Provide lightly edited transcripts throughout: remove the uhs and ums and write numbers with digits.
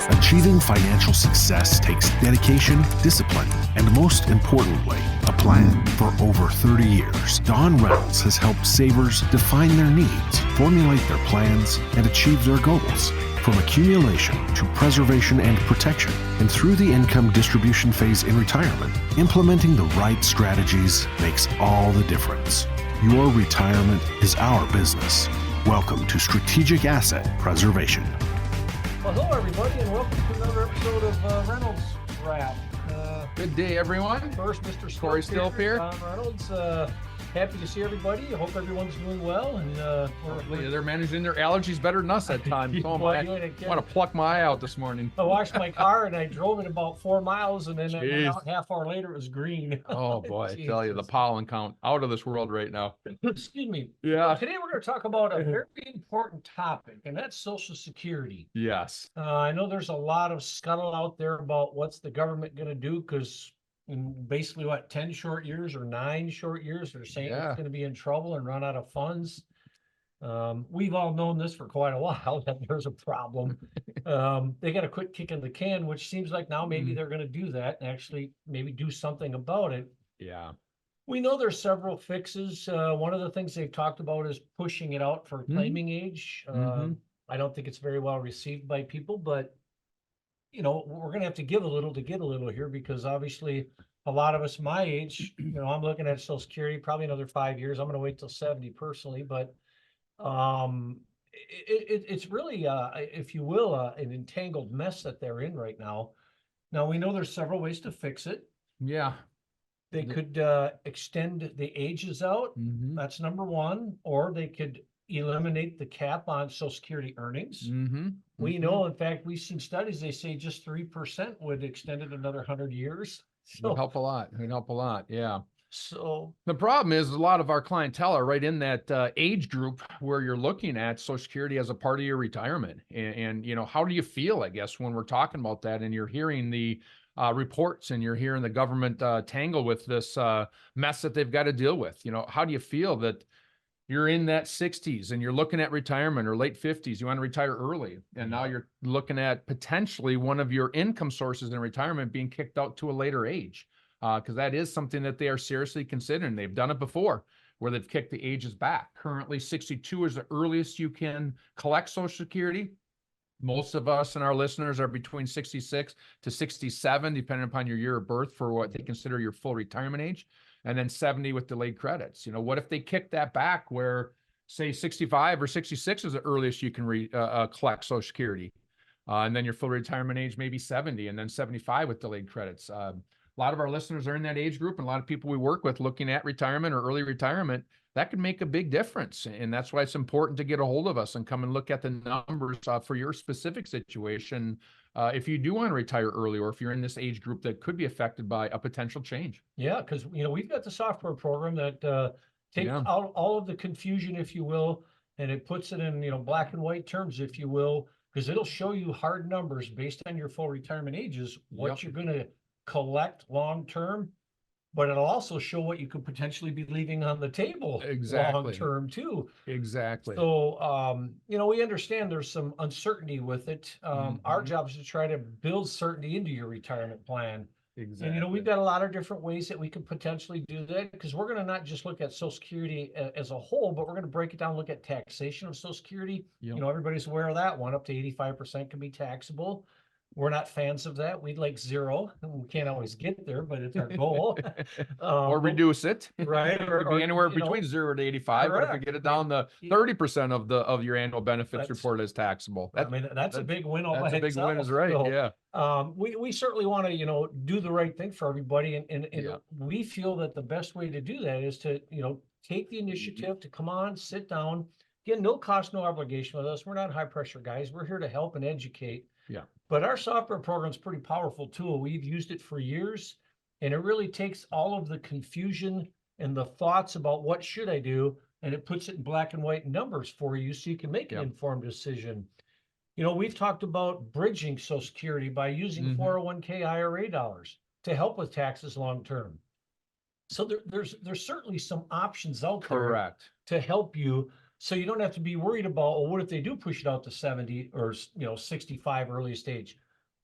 Achieving financial success takes dedication, discipline, and most importantly, a plan. For over 30 years, Don Reynolds has helped savers define their needs, formulate their plans, and achieve their goals. From accumulation to preservation and protection, and through the income distribution phase in retirement, implementing the right strategies makes all the difference. Your retirement is our business. Welcome to Strategic Asset Preservation. Well, hello, everybody, and welcome to another episode of Reynolds Wrap. Good day, everyone. First, Mr. Corey still here. Don Reynolds. Happy to see everybody. I hope everyone's doing well. And they're managing their allergies better than us at times. I want to pluck my eye out this morning. I washed my car and I drove it about 4 miles, and then about half hour later it was green. Oh boy, I tell you, the pollen count out of this world right now. Excuse me. Yeah. Today we're going to talk about a very important topic, and that's Social Security. Yes. I know there's a lot of scuttle out there about what's the government going to do, because in basically 10 short years or 9 short years, they're saying it's going to be in trouble and run out of funds. We've all known this for quite a while, that there's a problem. They got to quit kicking the can, which seems like now maybe they're going to do that and actually maybe do something about it. Yeah. We know there's several fixes. One of the things they've talked about is pushing it out for claiming age. I don't think it's very well received by people, but you know, we're going to have to give a little to get a little here, because obviously a lot of us my age, you know, I'm looking at Social Security, probably another 5 years. I'm going to wait till 70 personally, but it's really, if you will, an entangled mess that they're in right now. Now, we know there's several ways to fix it. Yeah. They could extend the ages out. That's number one. Or they could eliminate the cap on Social Security earnings. We know, in fact, we've seen studies, they say just 3% would extend it another 100 years. So, It'd help a lot. It'd help a lot. Yeah. So the problem is a lot of our clientele are right in that age group where you're looking at Social Security as a part of your retirement. And you know, how do you feel, I guess, when we're talking about that and you're hearing the reports and you're hearing the government tangle with this mess that they've got to deal with? You know, how do you feel that you're in that 60s and you're looking at retirement, or late 50s, you want to retire early, and now you're looking at potentially one of your income sources in retirement being kicked out to a later age, because that is something that they are seriously considering. They've done it before, where they've kicked the ages back. Currently, 62 is the earliest you can collect Social Security. Most of us and our listeners are between 66 to 67, depending upon your year of birth, for what they consider your full retirement age. And then 70 with delayed credits. You know, what if they kick that back, where say 65 or 66 is the earliest you can collect Social Security, and then your full retirement age maybe 70, and then 75 with delayed credits. A lot of our listeners are in that age group, and a lot of people we work with looking at retirement or early retirement. That could make a big difference, and that's why it's important to get a hold of us and come and look at the numbers for your specific situation. If you do want to retire early, or if you're in this age group that could be affected by a potential change. Yeah, because, you know, we've got the software program that takes out all of the confusion, if you will, and it puts it in, you know, black and white terms, if you will, because it'll show you hard numbers based on your full retirement ages, what you're going to collect long term, but it'll also show what you could potentially be leaving on the table long term too. Exactly. So, you know, we understand there's some uncertainty with it. Our job is to try to build certainty into your retirement plan. Exactly. And, you know, we've got a lot of different ways that we could potentially do that, because we're going to not just look at Social Security as a whole, but we're going to break it down, look at taxation of Social Security. You know, everybody's aware of that one. Up to 85% can be taxable. We're not fans of that. We'd like 0. We can't always get there, but it's our goal. Or reduce it. Right. Or be anywhere between 0 to 85. Correct. But if we get it down to 30% of your annual benefits reported as taxable. That's a big win. That's a big win, is right. So, yeah. We certainly want to, you know, do the right thing for everybody. And we feel that the best way to do that is to, you know, take the initiative to come on, sit down, get no cost, no obligation with us. We're not high pressure guys. We're here to help and educate. Yeah. But our software program is a pretty powerful tool. We've used it for years, and it really takes all of the confusion and the thoughts about what should I do, and it puts it in black and white numbers for you, so you can make an informed decision. You know, we've talked about bridging Social Security by using 401k IRA dollars to help with taxes long term. So there's certainly some options out there to help you. So you don't have to be worried about, well, what if they do push it out to 70 or, you know, 65 earliest age?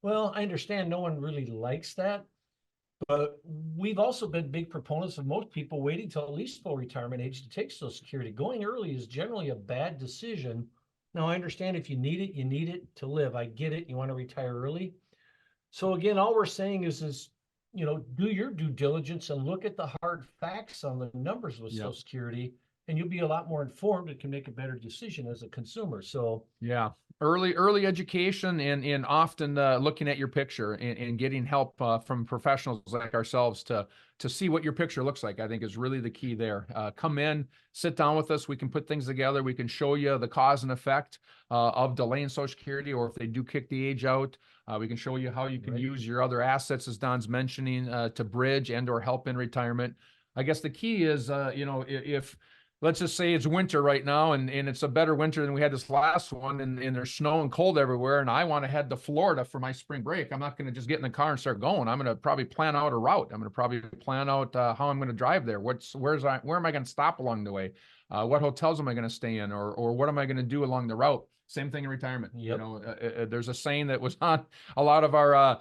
Well, I understand no one really likes that, but we've also been big proponents of most people waiting till at least full retirement age to take Social Security. Going early is generally a bad decision. Now, I understand if you need it, you need it to live. I get it. You want to retire early. So again, all we're saying is, do your due diligence and look at the hard facts on the numbers with Social Security, and you'll be a lot more informed and can make a better decision as a consumer. So yeah, early education and often looking at your picture and getting help from professionals like ourselves to see what your picture looks like, I think is really the key there. Come in, sit down with us. We can put things together. We can show you the cause and effect of delaying Social Security, or if they do kick the age out, we can show you how you can use your other assets, as Don's mentioning, to bridge and or help in retirement. I guess the key is, if let's just say it's winter right now and it's a better winter than we had this last one, and there's snow and cold everywhere, and I want to head to Florida for my spring break. I'm not going to just get in the car and start going. I'm going to probably plan out a route. I'm going to probably plan out how I'm going to drive there. Where am I going to stop along the way? What hotels am I going to stay in, or what am I going to do along the route? Same thing in retirement. Yep. There's a saying that was on a lot of our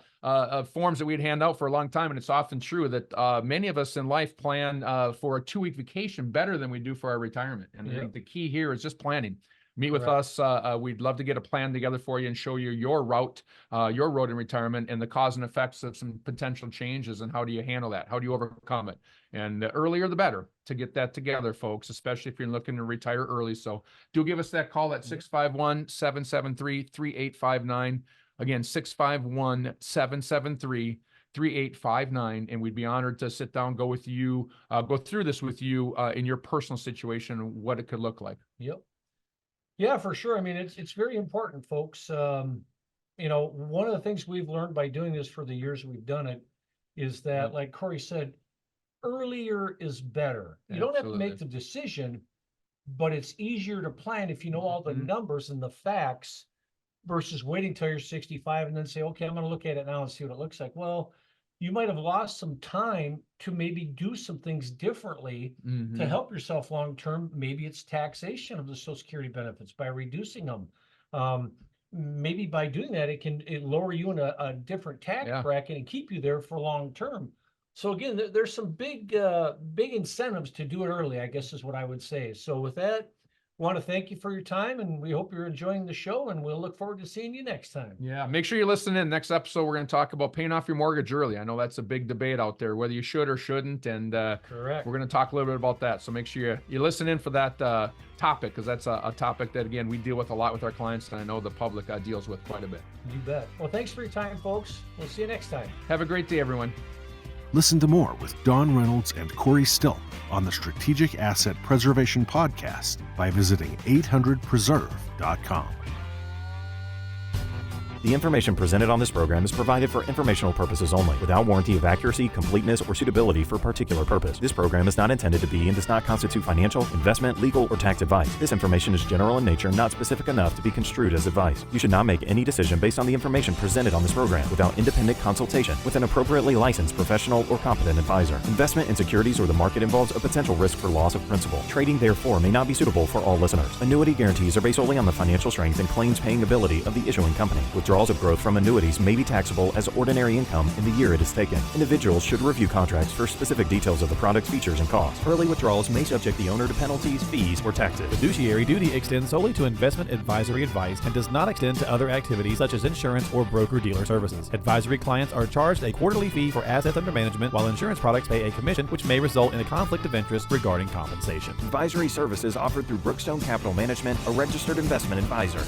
forms that we'd hand out for a long time, and it's often true that many of us in life plan for a 2-week vacation better than we do for our retirement. And I think the key here is just planning. Meet with us. We'd love to get a plan together for you and show you your route, your road in retirement, and the cause and effects of some potential changes, and how do you handle that? How do you overcome it? And the earlier the better to get that together, folks, especially if you're looking to retire early. So do give us that call at 651-773-3859. Again, 651-773-3859, and we'd be honored to sit down, go through this with you in your personal situation, what it could look like. Yep. Yeah, for sure. I mean, it's very important, folks. One of the things we've learned by doing this for the years we've done it is that, like Corey said, earlier is better. You don't have to make the decision, but it's easier to plan if you know all the numbers and the facts versus waiting till you're 65 and then say, okay, I'm going to look at it now and see what it looks like. Well, you might have lost some time to maybe do some things differently to help yourself long-term. Maybe it's taxation of the Social Security benefits by reducing them. Maybe by doing that, it lower you in a different tax bracket and keep you there for long-term. So again, there's some big incentives to do it early, I guess is what I would say. So with that, I want to thank you for your time, and we hope you're enjoying the show, and we'll look forward to seeing you next time. Yeah, make sure you listen in. Next episode, we're going to talk about paying off your mortgage early. I know that's a big debate out there, whether you should or shouldn't, and correct. We're going to talk a little bit about that. So make sure you listen in for that topic, because that's a topic that, again, we deal with a lot with our clients, and I know the public deals with quite a bit. You bet. Well, thanks for your time, folks. We'll see you next time. Have a great day, everyone. Listen to more with Don Reynolds and Corey Still on the Strategic Asset Preservation Podcast by visiting 800preserve.com. The information presented on this program is provided for informational purposes only, without warranty of accuracy, completeness, or suitability for a particular purpose. This program is not intended to be and does not constitute financial, investment, legal, or tax advice. This information is general in nature and not specific enough to be construed as advice. You should not make any decision based on the information presented on this program without independent consultation with an appropriately licensed professional or competent advisor. Investment in securities or the market involves a potential risk for loss of principal. Trading, therefore, may not be suitable for all listeners. Annuity guarantees are based solely on the financial strength and claims-paying ability of the issuing company. Withdrawals of growth from annuities may be taxable as ordinary income in the year it is taken. Individuals should review contracts for specific details of the product's features and costs. Early withdrawals may subject the owner to penalties, fees, or taxes. Fiduciary duty extends solely to investment advisory advice and does not extend to other activities such as insurance or broker-dealer services. Advisory clients are charged a quarterly fee for assets under management, while insurance products pay a commission, which may result in a conflict of interest regarding compensation. Advisory services offered through Brookstone Capital Management, a registered investment advisor.